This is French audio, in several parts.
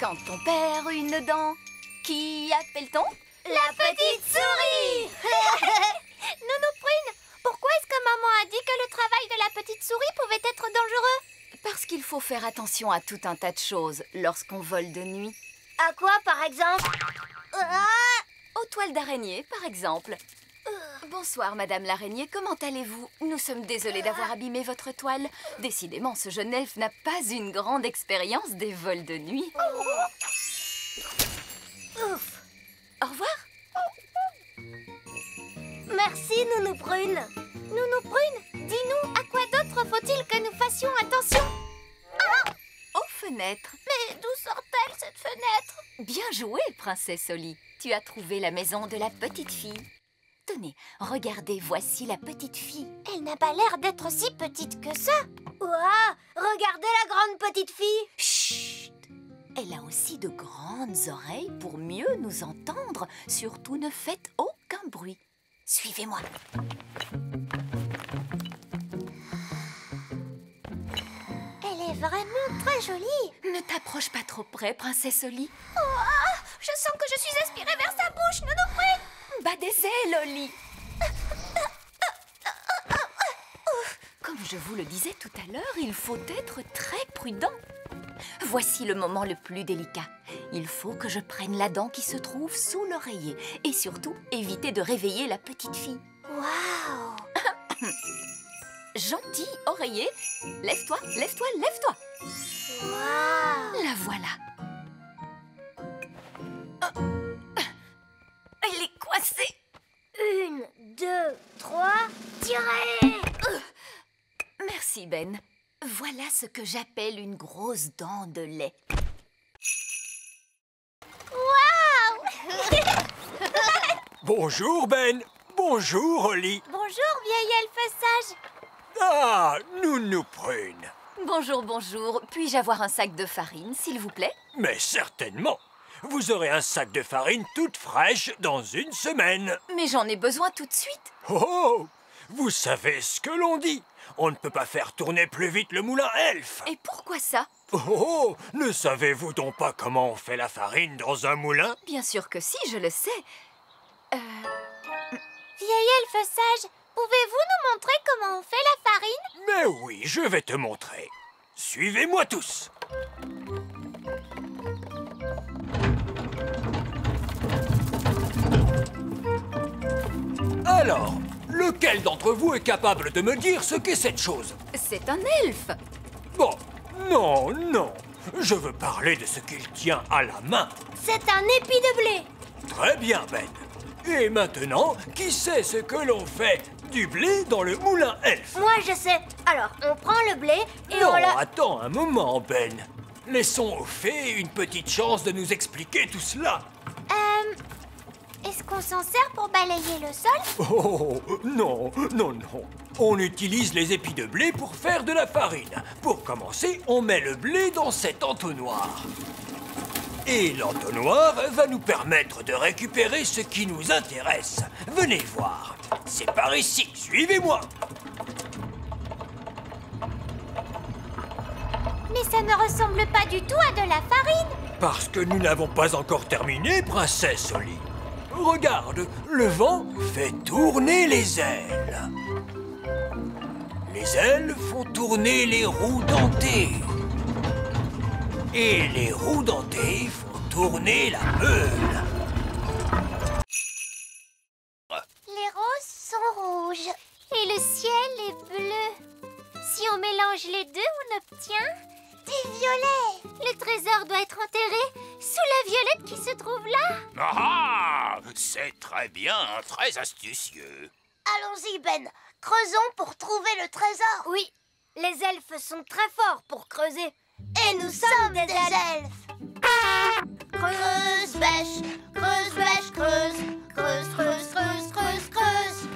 Quand on perd une dent, qui appelle-t-on? La petite souris. Nounou Prune, pourquoi est-ce que maman a dit que le travail de la petite souris pouvait être dangereux? Parce qu'il faut faire attention à tout un tas de choses lorsqu'on vole de nuit. À quoi, par exemple? Aux toiles d'araignée, par exemple. Bonsoir, Madame l'araignée, comment allez-vous? Nous sommes désolés d'avoir abîmé votre toile. Décidément, ce jeune elfe n'a pas une grande expérience des vols de nuit. Ouf. Au revoir. Merci, Nounou Prune. Nounou Prune, dis-nous, à quoi d'autre faut-il que nous fassions attention? Aux fenêtres. Mais d'où sort-elle, cette fenêtre? Bien joué, princesse Oli. Tu as trouvé la maison de la petite fille. Tenez, regardez, voici la petite fille. Elle n'a pas l'air d'être si petite que ça. Ouah, regardez la grande petite fille. Chut! Elle a aussi de grandes oreilles pour mieux nous entendre. Surtout, ne faites aucun bruit. Suivez-moi. Elle est vraiment très jolie. Ne t'approche pas trop près, princesse Oli. Je sens que je suis aspirée vers sa bouche, Nounou Prune. Bas des ailes, Oli. Comme je vous le disais tout à l'heure, il faut être très prudent. Voici le moment le plus délicat. Il faut que je prenne la dent qui se trouve sous l'oreiller. Et surtout, éviter de réveiller la petite fille. Waouh. Gentil oreiller, lève-toi, lève-toi, lève-toi. Waouh. La voilà. Elle est coincée. 1, 2, 3, tirez. Merci, Ben. Voilà ce que j'appelle une grosse dent de lait. Bonjour, Ben. Bonjour, Oli. Bonjour, vieille elfe sage. Ah, Nounou Prune. Bonjour, bonjour. Puis-je avoir un sac de farine, s'il vous plaît? Mais certainement. Vous aurez un sac de farine toute fraîche dans une semaine. Mais j'en ai besoin tout de suite. Oh, vous savez ce que l'on dit. On ne peut pas faire tourner plus vite le moulin elfe. Et pourquoi ça? Oh, ne savez-vous donc pas comment on fait la farine dans un moulin? Bien sûr que si, je le sais. Vieille elfe sage, pouvez-vous nous montrer comment on fait la farine? Mais oui, je vais te montrer. Suivez-moi tous. Alors, lequel d'entre vous est capable de me dire ce qu'est cette chose? C'est un elfe. Bon, non, non. Je veux parler de ce qu'il tient à la main. C'est un épi de blé. Très bien, Ben. Et maintenant, qui sait ce que l'on fait du blé dans le moulin elfe? Moi, je sais. Alors, on prend le blé et Non, on le... attends un moment, Ben. Laissons aux fées une petite chance de nous expliquer tout cela. Est-ce qu'on s'en sert pour balayer le sol? Oh, non, non, non. On utilise les épis de blé pour faire de la farine. Pour commencer, on met le blé dans cet entonnoir. Et l'entonnoir va nous permettre de récupérer ce qui nous intéresse. Venez voir. C'est par ici. Suivez-moi. Mais ça ne ressemble pas du tout à de la farine. Parce que nous n'avons pas encore terminé, princesse Oli. Regarde, le vent fait tourner les ailes. Les ailes font tourner les roues dentées. Et les roues dentées font tourner la meule. Les roses sont rouges et le ciel est bleu. Si on mélange les deux, on obtient des violets. Le trésor doit être enterré sous la violette qui se trouve là. Ah, c'est très bien, très astucieux. Allons-y, Ben. Creusons pour trouver le trésor. Oui, les elfes sont très forts pour creuser. Et nous sommes des elfes. Creuse, bêche, creuse, bêche, creuse. Creuse, creuse, creuse, creuse, creuse.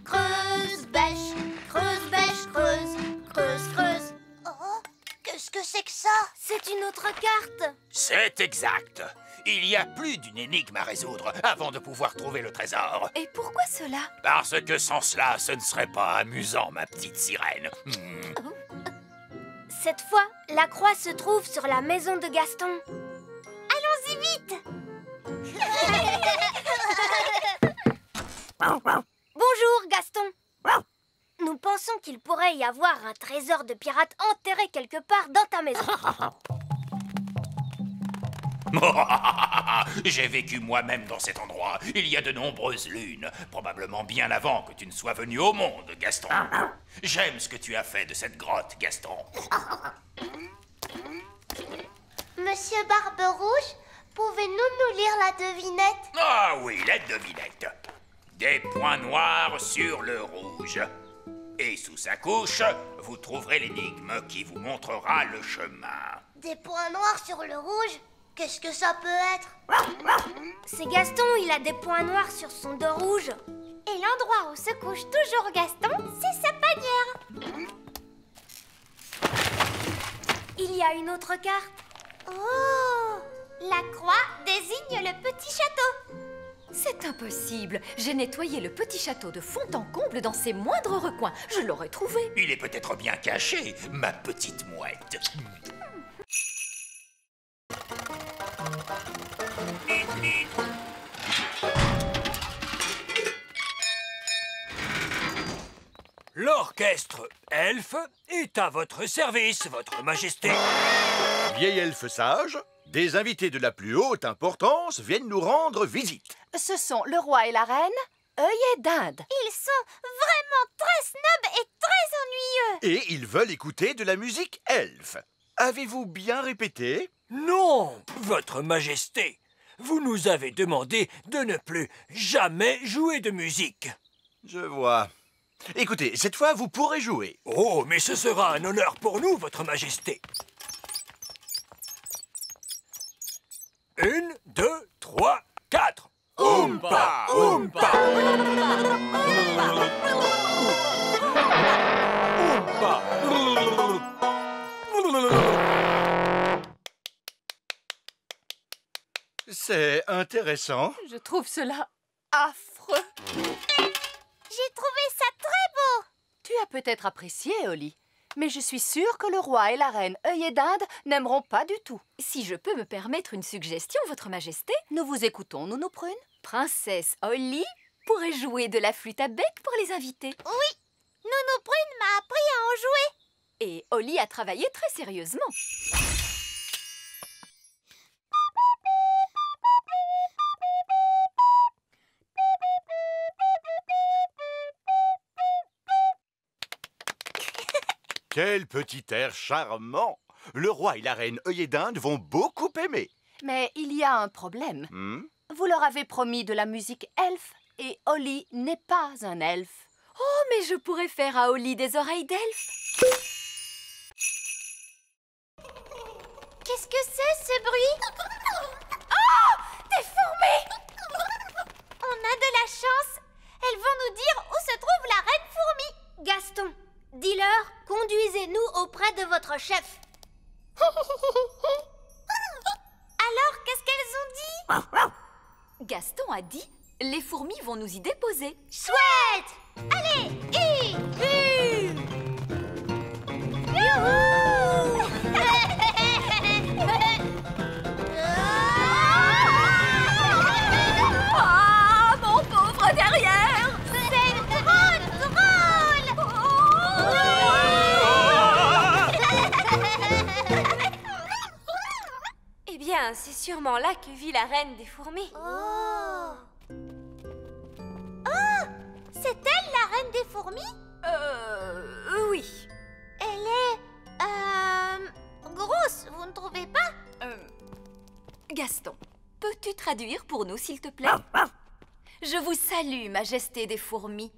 Creuse, bêche, creuse, bêche, creuse. Creuse, creuse. Oh, qu'est-ce que c'est que ça? C'est une autre carte. C'est exact. Il y a plus d'une énigme à résoudre avant de pouvoir trouver le trésor. Et pourquoi cela? Parce que sans cela, ce ne serait pas amusant, ma petite sirène. Cette fois, la croix se trouve sur la maison de Gaston. Allons-y vite. Bonjour, Gaston. Nous pensons qu'il pourrait y avoir un trésor de pirate enterré quelque part dans ta maison. J'ai vécu moi-même dans cet endroit. Il y a de nombreuses lunes, probablement bien avant que tu ne sois venu au monde, Gaston. J'aime ce que tu as fait de cette grotte, Gaston. Monsieur Barbe-Rouge, pouvez-nous nous lire la devinette? Ah oui, la devinette. Des points noirs sur le rouge. Et sous sa couche, vous trouverez l'énigme qui vous montrera le chemin. Des points noirs sur le rouge? Qu'est-ce que ça peut être? C'est Gaston, il a des points noirs sur son dos rouge. Et l'endroit où se couche toujours Gaston, c'est sa panière. Il y a une autre carte. Oh! La croix désigne le petit château. C'est impossible. J'ai nettoyé le petit château de fond en comble dans ses moindres recoins. Je l'aurais trouvé. Il est peut-être bien caché, ma petite mouette. L'orchestre elfe est à votre service, votre majesté. Vieil elfe sage, des invités de la plus haute importance viennent nous rendre visite. Ce sont le roi et la reine, œillet d'Inde. Ils sont vraiment très snobs et très ennuyeux. Et ils veulent écouter de la musique elfe. Avez-vous bien répété? Non, votre majesté. Vous nous avez demandé de ne plus jamais jouer de musique. Je vois. Écoutez, cette fois, vous pourrez jouer. Oh, mais ce sera un honneur pour nous, votre majesté. 1, 2, 3, 4. Oompa, oompa. Oompa. C'est intéressant. Je trouve cela affreux. J'ai trouvé ça très beau. Tu as peut-être apprécié, Holly, mais je suis sûre que le roi et la reine œillet d'Inde n'aimeront pas du tout. Si je peux me permettre une suggestion, votre majesté, nous vous écoutons, Nounou Prune. Princesse Holly pourrait jouer de la flûte à bec pour les invités. Oui, Nounou Prune m'a appris à en jouer. Et Holly a travaillé très sérieusement. Quel petit air charmant. Le roi et la reine œillet d'Inde vont beaucoup aimer. Mais il y a un problème. Vous leur avez promis de la musique elfe et Holly n'est pas un elfe. Oh, mais je pourrais faire à Holly des oreilles d'elfe. Qu'est-ce que c'est ce bruit? Oh, des fourmis! On a de la chance. Elles vont nous dire où se trouve la reine fourmi. Gaston, dis-leur, conduisez-nous auprès de votre chef. Alors, qu'est-ce qu'elles ont dit? Gaston a dit, les fourmis vont nous y déposer. Chouette! Allez, Ah, mon pauvre derrière! c'est trop drôle! Eh bien, c'est sûrement là que vit la reine des fourmis. Oh! Oh! C'est elle la reine des fourmis? Oui. Elle est... grosse, vous ne trouvez pas? Gaston, peux-tu traduire pour nous, s'il te plaît? Je vous salue, majesté des fourmis.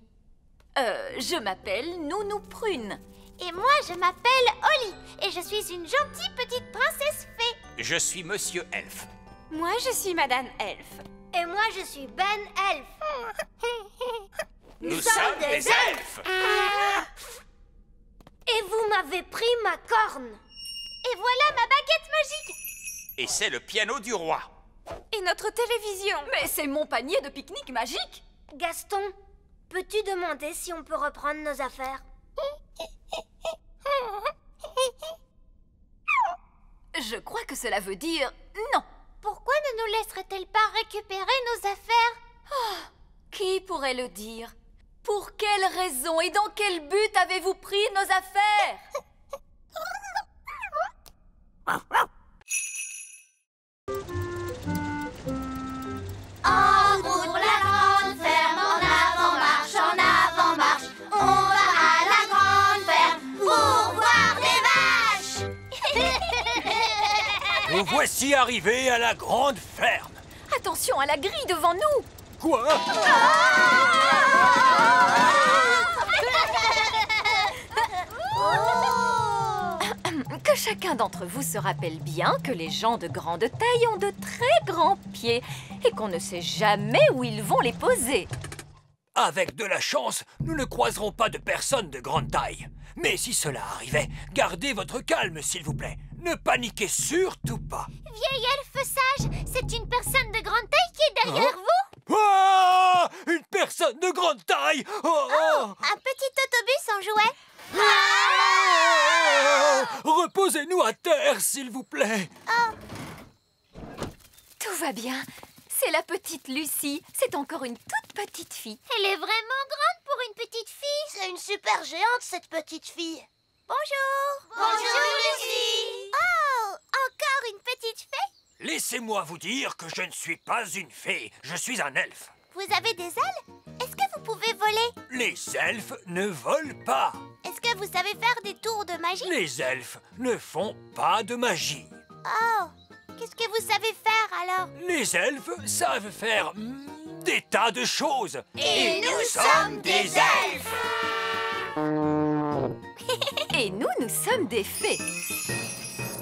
Je m'appelle Nounou Prune. Et moi, je m'appelle Holly, et je suis une gentille petite princesse fée. Je suis Monsieur Elfe. Moi, je suis Madame Elfe. Et moi, je suis Ben Elfe. Nous sommes des elfes. Et vous m'avez pris ma corne. Et voilà ma baguette magique. Et c'est le piano du roi. Et notre télévision. Mais c'est mon panier de pique-nique magique. Gaston, peux-tu demander si on peut reprendre nos affaires? Je crois que cela veut dire non. Pourquoi ne nous laisserait-elle pas récupérer nos affaires? Qui pourrait le dire? Pour quelle raison et dans quel but avez-vous pris nos affaires? En route pour la grande ferme, en avant marche, on va à la grande ferme pour voir des vaches. Nous voici arrivés à la grande ferme. Attention à la grille devant nous! Quoi? Que chacun d'entre vous se rappelle bien que les gens de grande taille ont de très grands pieds et qu'on ne sait jamais où ils vont les poser. Avec de la chance, nous ne croiserons pas de personnes de grande taille. Mais si cela arrivait, gardez votre calme, s'il vous plaît. Ne paniquez surtout pas. Vieil elfe sage, c'est une personne de grande taille qui est derrière vous? Ah! Une personne de grande taille! Un petit autobus en jouet? Reposez-nous à terre, s'il vous plaît. Tout va bien. C'est la petite Lucie. C'est encore une toute petite fille. Elle est vraiment grande pour une petite fille. C'est une super géante, cette petite fille. Bonjour. Bonjour, Lucie. Oh, encore une petite fée? Laissez-moi vous dire que je ne suis pas une fée. Je suis un elfe. Vous avez des ailes? Est-ce que vous pouvez voler? Les elfes ne volent pas. Est-ce que vous savez faire des tours de magie? Les elfes ne font pas de magie. Oh, qu'est-ce que vous savez faire alors? Les elfes savent faire des tas de choses. Et nous sommes des elfes. Et nous sommes des fées.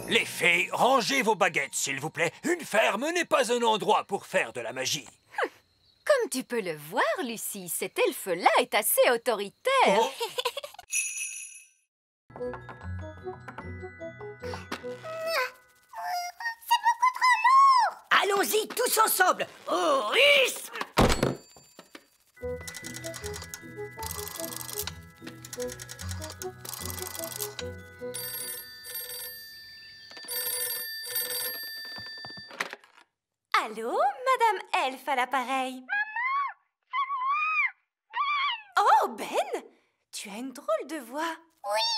Les fées, rangez vos baguettes, s'il vous plaît. Une ferme n'est pas un endroit pour faire de la magie. Comme tu peux le voir, Lucie, cet elfe-là est assez autoritaire. Oh. Allons-y tous ensemble. Au rythme! Allô, Madame Elfe à l'appareil. Oh, Ben, tu as une drôle de voix. Oui,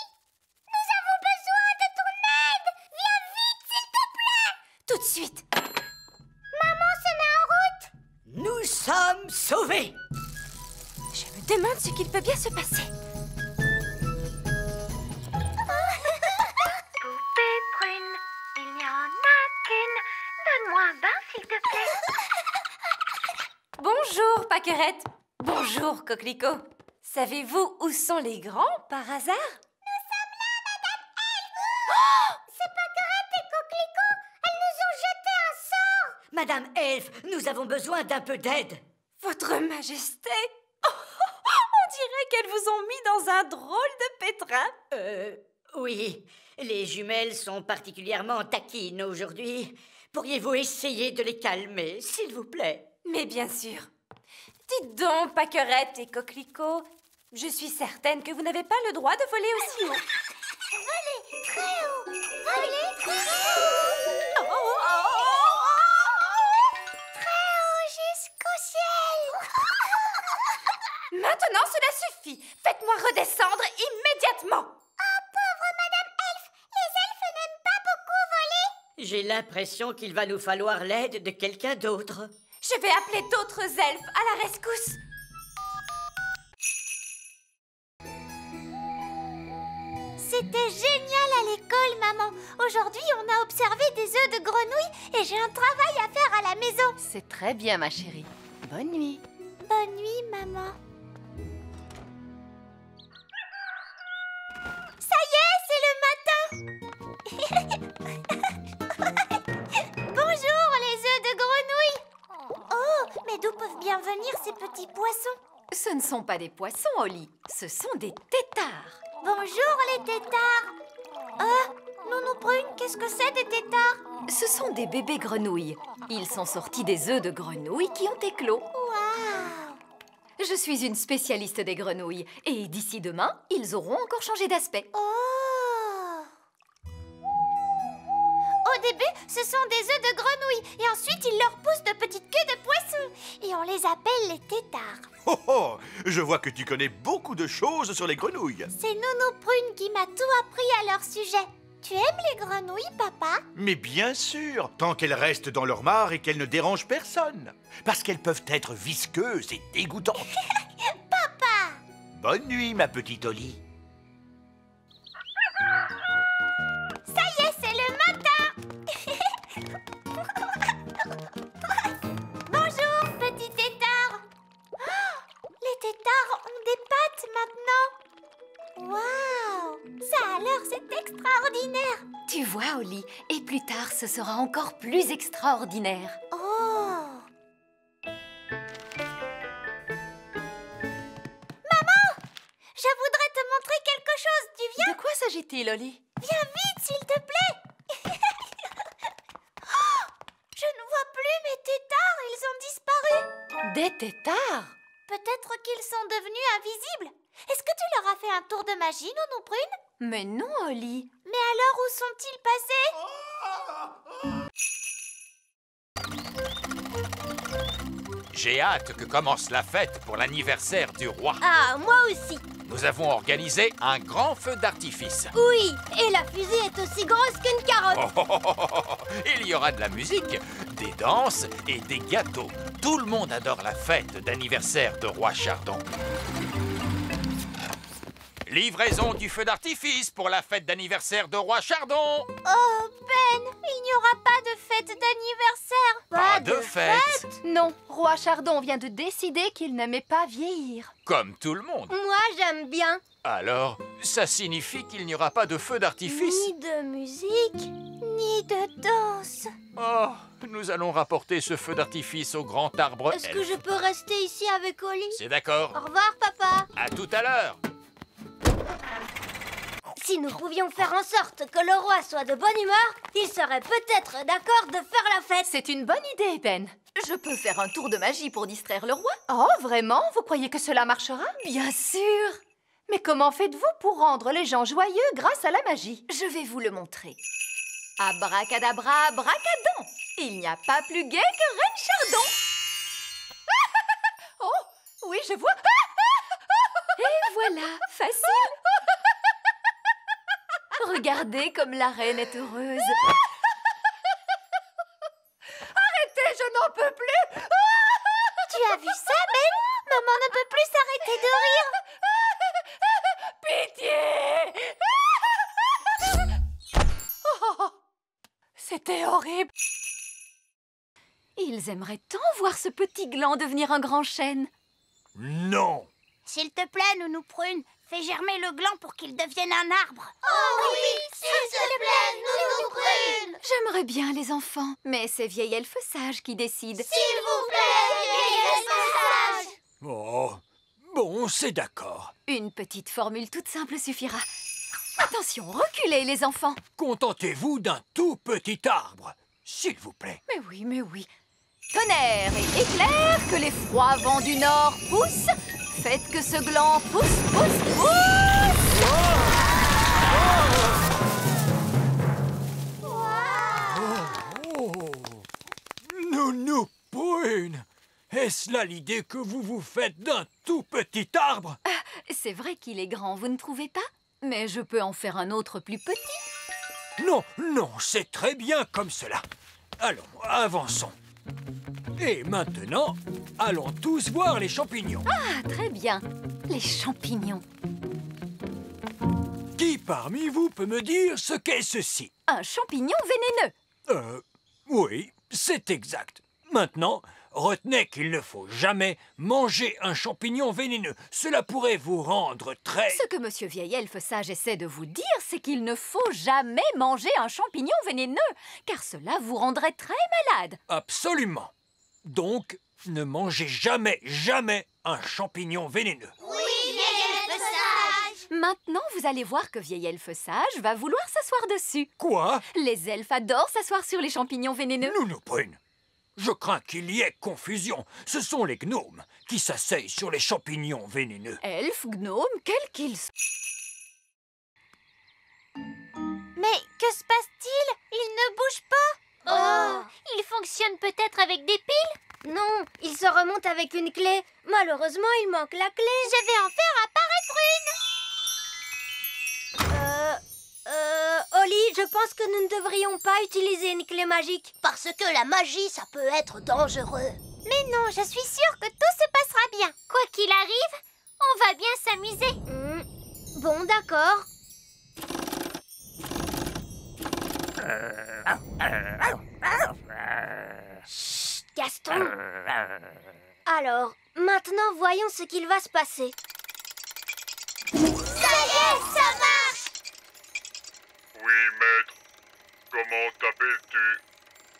nous avons besoin de ton aide. Viens vite, s'il te plaît. Tout de suite. Maman se met en route. Nous sommes sauvés. Je me demande ce qu'il peut bien se passer. Poupée prune, il n'y en a qu'une. Donne-moi un bain, s'il te plaît. Bonjour, Pâquerette. Bonjour, Coquelicot. Savez-vous où sont les grands, par hasard? C'est Pâquerette et Coquelicot. Elles nous ont jeté un sort. Madame Elfe, nous avons besoin d'un peu d'aide. Votre Majesté. On dirait qu'elles vous ont mis dans un drôle de pétrin. Oui, les jumelles sont particulièrement taquines aujourd'hui. Pourriez-vous essayer de les calmer, s'il vous plaît? Mais bien sûr. Dites donc, Pâquerette et Coquelicot, je suis certaine que vous n'avez pas le droit de voler aussi haut. Volez très haut. Volez très haut. Très haut jusqu'au ciel. Maintenant, cela suffit. Faites-moi redescendre immédiatement. Oh, pauvre Madame Elfe. Les elfes n'aiment pas beaucoup voler. J'ai l'impression qu'il va nous falloir l'aide de quelqu'un d'autre. Je vais appeler d'autres elfes à la rescousse. C'était génial à l'école, maman. Aujourd'hui, on a observé des œufs de grenouille et j'ai un travail à faire à la maison. C'est très bien, ma chérie. Bonne nuit. Bonne nuit, maman. Ça y est, c'est le matin. Bonjour, les œufs de grenouille. Oh, mais d'où peuvent bien venir ces petits poissons? Ce ne sont pas des poissons, Holly. Ce sont des têtards. Bonjour, les têtards. Nounou Brune, qu'est-ce que c'est des têtards? Ce sont des bébés grenouilles. Ils sont sortis des œufs de grenouilles qui ont éclos. Waouh! Je suis une spécialiste des grenouilles. Et d'ici demain, ils auront encore changé d'aspect. Oh! Au bébés, ce sont des œufs de grenouille. Et ensuite, ils leur poussent de petites queues de poisson. Et on les appelle les têtards. Oh oh, je vois que tu connais beaucoup de choses sur les grenouilles. C'est Nounou Prune qui m'a tout appris à leur sujet. Tu aimes les grenouilles, papa? Mais bien sûr, tant qu'elles restent dans leur mare et qu'elles ne dérangent personne. Parce qu'elles peuvent être visqueuses et dégoûtantes. Papa! Bonne nuit, ma petite Oli. Ça y est, c'est le matin! Bonjour, petit tétard! Oh, les tétards ont des pattes maintenant! Waouh! Ça alors, c'est extraordinaire! Tu vois, Oli, et plus tard, ce sera encore plus extraordinaire. Oh! Je voudrais te montrer quelque chose, tu viens? De quoi s'agit-il, Oli? Viens vite, s'il te plaît! Oh, je ne vois plus mes tétards, ils ont disparu! Des têtards? Peut-être qu'ils sont devenus invisibles. Est-ce que tu leur as fait un tour de magie, Nounou Prune? Mais non, Oli. Mais alors, où sont-ils passés? J'ai hâte que commence la fête pour l'anniversaire du roi. Ah, moi aussi. Nous avons organisé un grand feu d'artifice. Oui, et la fusée est aussi grosse qu'une carotte. Oh, oh, oh, oh, oh. Il y aura de la musique, des danses et des gâteaux. Tout le monde adore la fête d'anniversaire de roi Chardon. Livraison du feu d'artifice pour la fête d'anniversaire de roi Chardon. Oh, Ben, il n'y aura pas de fête d'anniversaire. Pas de fête. Non, roi Chardon vient de décider qu'il n'aimait pas vieillir. Comme tout le monde. Moi, j'aime bien. Alors, ça signifie qu'il n'y aura pas de feu d'artifice? Ni de musique. Ni de danse. Oh, nous allons rapporter ce feu d'artifice au grand arbre Est-ce que elfe. je peux rester ici avec Oli? C'est d'accord. Au revoir, papa. À tout à l'heure. Si nous pouvions faire en sorte que le roi soit de bonne humeur, il serait peut-être d'accord de faire la fête. C'est une bonne idée, Ben. Je peux faire un tour de magie pour distraire le roi. Oh, vraiment? Vous croyez que cela marchera? Bien sûr. Mais comment faites-vous pour rendre les gens joyeux grâce à la magie? Je vais vous le montrer. Abracadabra, bracadon. Il n'y a pas plus gai que Reine Chardon. Oh, oui, je vois. Et voilà, facile. Regardez comme la reine est heureuse. Arrêtez, je n'en peux plus. Tu as vu ça, Ben? Maman ne peut plus s'arrêter de rire. Pitié. Oh, c'était horrible. Ils aimeraient tant voir ce petit gland devenir un grand chêne. Non. S'il te plaît, Nounou Prune, fais germer le gland pour qu'il devienne un arbre. Oh oui, s'il te plaît, Nounou Prune. J'aimerais bien les enfants, mais c'est vieil elfe sage qui décide. S'il vous plaît, vieille sage. Oh, bon, c'est d'accord. Une petite formule toute simple suffira. Attention, reculez les enfants. Contentez-vous d'un tout petit arbre, s'il vous plaît. Mais oui, mais oui. Tonnerre et éclair, que les froids vents du nord poussent. Faites que ce gland pousse, pousse, pousse. Oh, Nounou Prune, est-ce là l'idée que vous vous faites d'un tout petit arbre? C'est vrai qu'il est grand, vous ne trouvez pas? Mais je peux en faire un autre plus petit. Non, non, c'est très bien comme cela. Allons, avançons. Et maintenant, allons tous voir les champignons. Ah, très bien. Les champignons. Qui parmi vous peut me dire ce qu'est ceci? Un champignon vénéneux. Oui, c'est exact. Maintenant, retenez qu'il ne faut jamais manger un champignon vénéneux. Cela pourrait vous rendre très... Ce que Monsieur Vieil Elfe Sage essaie de vous dire, c'est qu'il ne faut jamais manger un champignon vénéneux, car cela vous rendrait très malade. Absolument. Donc, ne mangez jamais, jamais un champignon vénéneux. Oui, vieille elfe sage. Maintenant, vous allez voir que Vieil Elfe Sage va vouloir s'asseoir dessus. Quoi? Les elfes adorent s'asseoir sur les champignons vénéneux. Nounou Prune, je crains qu'il y ait confusion. Ce sont les gnomes qui s'asseyent sur les champignons vénéneux. Elfes, gnomes, quels qu'ils soient. Mais que se passe-t-il? Il ne bouge pas. fonctionne peut-être avec des piles? Non, il se remonte avec une clé. Malheureusement, il manque la clé. Je vais en faire apparaître Oli, je pense que nous ne devrions pas utiliser une clé magique. Parce que la magie, ça peut être dangereux. une. Mais non, je suis sûre que tout se passera bien. Quoi qu'il arrive, on va bien s'amuser. Bon, d'accord. Chut, Gaston. Alors, maintenant, voyons ce qu'il va se passer. Ça y est, ça marche! Oui, maître. Comment t'appelles-tu?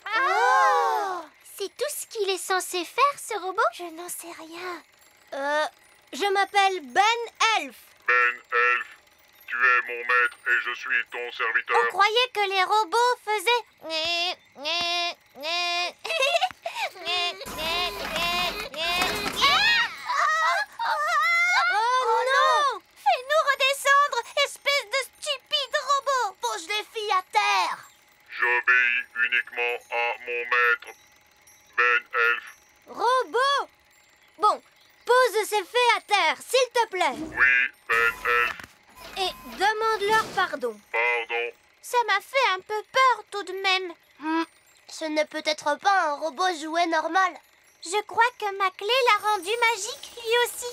Oh! C'est tout ce qu'il est censé faire, ce robot? Je n'en sais rien. Je m'appelle Ben Elf. Ben Elf, tu es mon maître et je suis ton serviteur. On croyait que les robots faisaient... Oh non! Fais-nous redescendre, espèce de stupide robot! Pose les filles à terre! J'obéis uniquement à mon maître, Ben Elf. Robot! Bon, pose ces fées à terre, s'il te plaît. Oui, Ben Elf. Et demande-leur pardon. Pardon. Ça m'a fait un peu peur tout de même. Ce n'est peut-être pas un robot jouet normal. Je crois que ma clé l'a rendu magique lui aussi.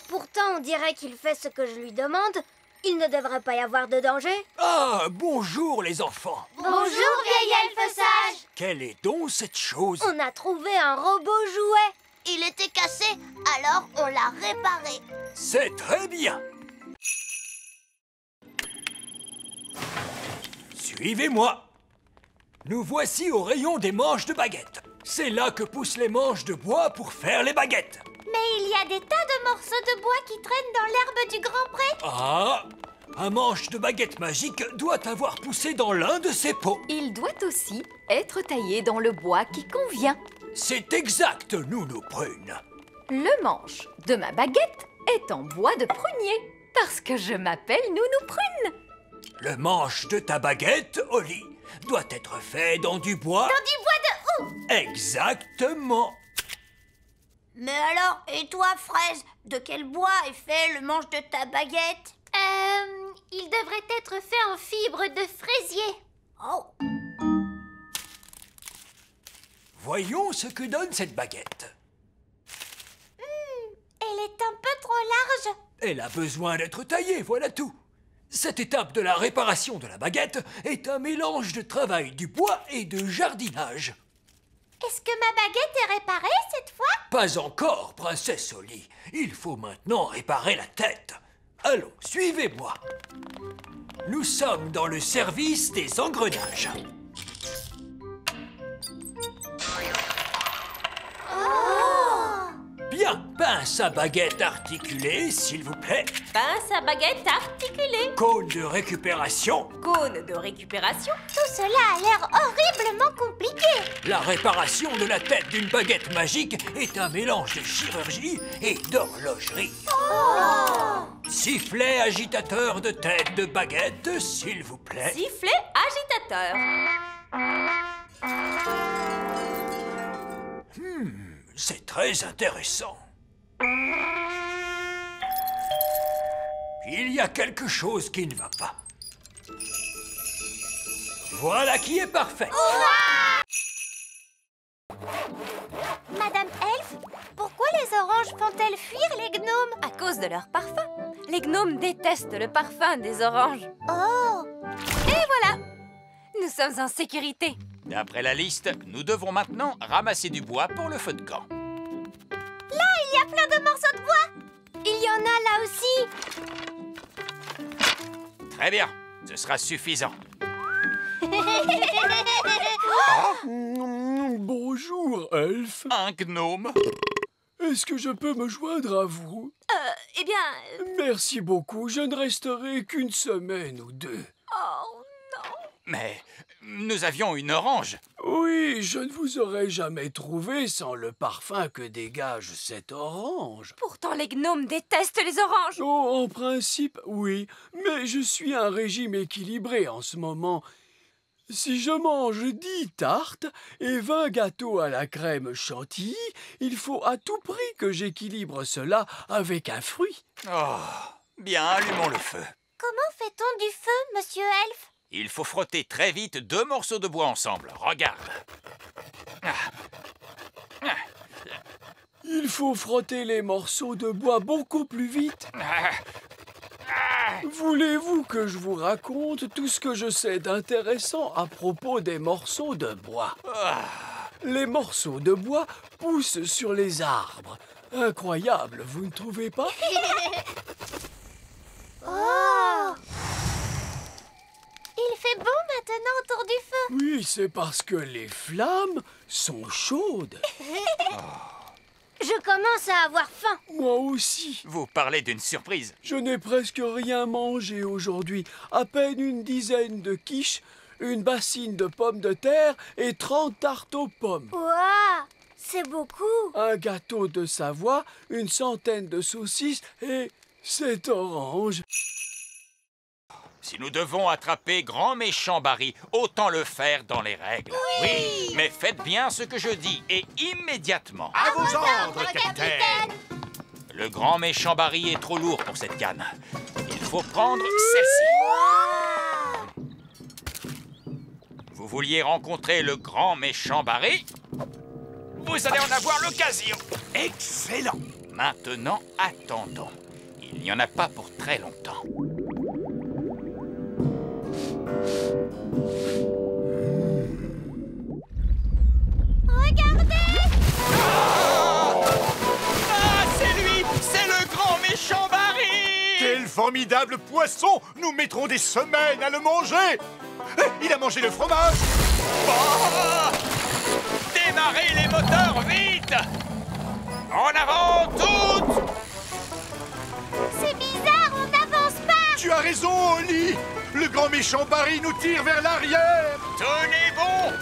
Pourtant, on dirait qu'il fait ce que je lui demande. Il ne devrait pas y avoir de danger. Ah, bonjour les enfants. Bonjour, vieil elfe sage. Quelle est donc cette chose? On a trouvé un robot jouet. Il était cassé, alors on l'a réparé. C'est très bien. Suivez-moi. Nous voici au rayon des manches de baguettes. C'est là que poussent les manches de bois pour faire les baguettes. Mais il y a des tas de morceaux de bois qui traînent dans l'herbe du grand pré. Ah, un manche de baguette magique doit avoir poussé dans l'un de ces pots. Il doit aussi être taillé dans le bois qui convient. C'est exact, Nounou Prune. Le manche de ma baguette est en bois de prunier, parce que je m'appelle Nounou Prune. Le manche de ta baguette, Oli, doit être fait dans du bois... Dans du bois de houx. Exactement. Mais alors, et toi, Fraise, de quel bois est fait le manche de ta baguette? Il devrait être fait en fibre de fraisier. Oh. Voyons ce que donne cette baguette. Elle est un peu trop large. Elle a besoin d'être taillée, voilà tout. Cette étape de la réparation de la baguette est un mélange de travail du bois et de jardinage. Est-ce que ma baguette est réparée cette fois? Pas encore, princesse Oli. Il faut maintenant réparer la tête. Allons, suivez-moi. Nous sommes dans le service des engrenages. Bien, pince à baguette articulée, s'il vous plaît. Pince à baguette articulée. Cône de récupération. Cône de récupération. Tout cela a l'air horriblement compliqué. La réparation de la tête d'une baguette magique est un mélange de chirurgie et d'horlogerie. Sifflet agitateur de tête de baguette, s'il vous plaît. Sifflet agitateur. C'est très intéressant. Il y a quelque chose qui ne va pas. Voilà qui est parfait. Madame Elfe, pourquoi les oranges font-elles fuir les gnomes? À cause de leur parfum. Les gnomes détestent le parfum des oranges. Oh! Et voilà, nous sommes en sécurité. D'après la liste, nous devons maintenant ramasser du bois pour le feu de camp. Là, il y a plein de morceaux de bois. Il y en a là aussi. Très bien, ce sera suffisant. Bonjour, Elfe. Un gnome. Est-ce que je peux me joindre à vous? Eh bien... Merci beaucoup, je ne resterai qu'une semaine ou deux. Oh non. Mais nous avions une orange. Oui, je ne vous aurais jamais trouvé sans le parfum que dégage cette orange. Pourtant, les gnomes détestent les oranges. Oh, en principe, oui, mais je suis un régime équilibré en ce moment. Si je mange 10 tartes et 20 gâteaux à la crème chantilly, il faut à tout prix que j'équilibre cela avec un fruit. Oh, bien, allumons le feu. Comment fait-on du feu, monsieur Elfe? Il faut frotter très vite 2 morceaux de bois ensemble. Regarde. Il faut frotter les morceaux de bois beaucoup plus vite. Voulez-vous que je vous raconte tout ce que je sais d'intéressant à propos des morceaux de bois? Les morceaux de bois poussent sur les arbres. Incroyable, vous ne trouvez pas? Oh! Il fait bon maintenant autour du feu. Oui, c'est parce que les flammes sont chaudes. Je commence à avoir faim. Moi aussi. Vous parlez d'une surprise. Je n'ai presque rien mangé aujourd'hui. À peine une dizaine de quiches, une bassine de pommes de terre et 30 tartes aux pommes. Ouah, c'est beaucoup. Un gâteau de Savoie, une centaine de saucisses et 7 oranges. Si nous devons attraper Grand Méchant Barry, autant le faire dans les règles. Oui, mais faites bien ce que je dis, et immédiatement. À vos ordres, capitaine. Le Grand Méchant Barry est trop lourd pour cette canne. Il faut prendre celle-ci. Vous vouliez rencontrer le Grand Méchant Barry? Vous allez en avoir l'occasion. Excellent. Maintenant, attendons. Il n'y en a pas pour très longtemps. Regardez! Ah, c'est lui! C'est le Grand Méchant Barry! Quel formidable poisson! Nous mettrons des semaines à le manger. Il a mangé le fromage. Oh! Démarrez les moteurs vite! En avant toutes! C'est bizarre, on n'avance pas. Tu as raison, Oli. Le grand méchant Barry nous tire vers l'arrière. Tenez bon!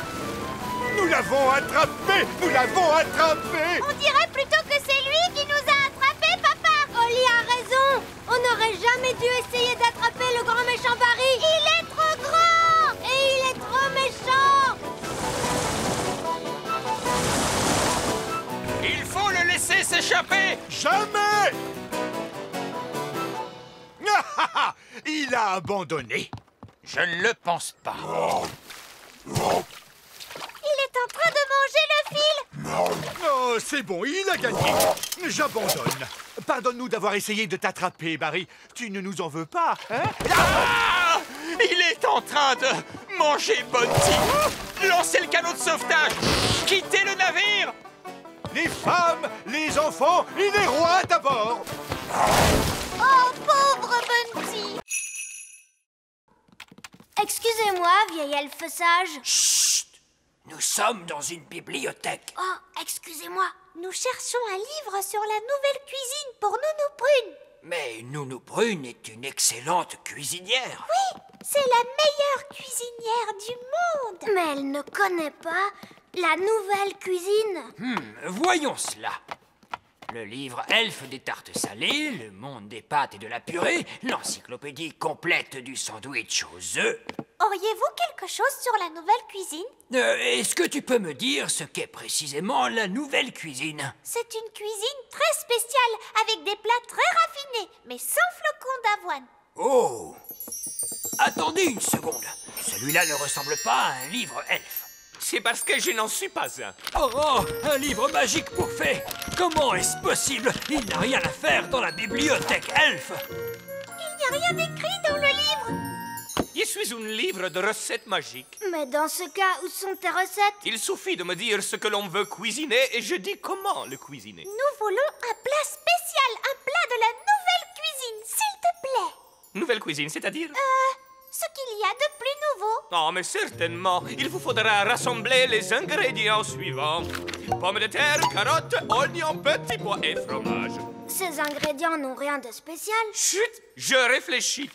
Nous l'avons attrapé! Nous l'avons attrapé! On dirait plutôt que c'est lui qui nous a attrapés, papa. Oli a raison. On n'aurait jamais dû essayer d'attraper le grand méchant Barry. Il est trop grand et il est trop méchant. Il faut le laisser s'échapper! Jamais! Il a abandonné. Je ne le pense pas. Il est en train de manger le fil. Oh, c'est bon, il a gagné. J'abandonne. Pardonne-nous d'avoir essayé de t'attraper, Barry. Tu ne nous en veux pas, hein? Ah! Il est en train de manger Bunty. Lancez le canot de sauvetage. Quittez le navire. Les femmes, les enfants et les rois d'abord. Oh, pauvre Bunty. Excusez-moi, vieil elfe sage. Chut! Nous sommes dans une bibliothèque. Oh, excusez-moi. Nous cherchons un livre sur la nouvelle cuisine pour Nounou Prune. Mais Nounou Prune est une excellente cuisinière. Oui, c'est la meilleure cuisinière du monde. Mais elle ne connaît pas la nouvelle cuisine. Voyons cela. Le livre Elfe des tartes salées, le monde des pâtes et de la purée, l'encyclopédie complète du sandwich aux œufs. Auriez-vous quelque chose sur la nouvelle cuisine? Est-ce que tu peux me dire ce qu'est précisément la nouvelle cuisine? C'est une cuisine très spéciale, avec des plats très raffinés, mais sans flocons d'avoine. Oh! Attendez une seconde. Celui-là ne ressemble pas à un livre elfe. C'est parce que je n'en suis pas un. Oh, un livre magique pour fées! Comment est-ce possible? Il n'a rien à faire dans la bibliothèque elfe! Il n'y a rien d'écrit dans le livre. Je suis un livre de recettes magiques. Mais dans ce cas, où sont tes recettes? Il suffit de me dire ce que l'on veut cuisiner et je dis comment le cuisiner. Nous voulons un plat spécial, un plat de la nouvelle cuisine, s'il te plaît. Nouvelle cuisine, c'est-à-dire? Ce qu'il y a de plus nouveau. Oh, mais certainement. Il vous faudra rassembler les ingrédients suivants. Pommes de terre, carottes, oignons, petits pois et fromage. Ces ingrédients n'ont rien de spécial. Chut, je réfléchis.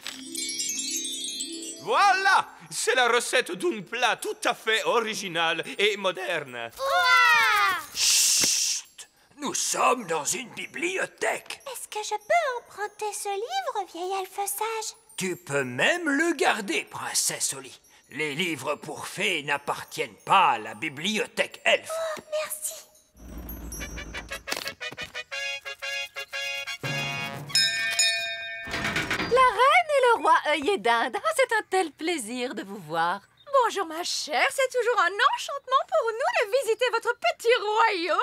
Voilà, c'est la recette d'un plat tout à fait original et moderne. Ouah! Chut! Nous sommes dans une bibliothèque. Est-ce que je peux emprunter ce livre, vieil elfe sage? Tu peux même le garder, princesse Oli. Les livres pour fées n'appartiennent pas à la bibliothèque elfe. Oh, merci. La reine et le roi œillet d'Inde. Ah, c'est un tel plaisir de vous voir. Bonjour ma chère, c'est toujours un enchantement pour nous de visiter votre petit royaume.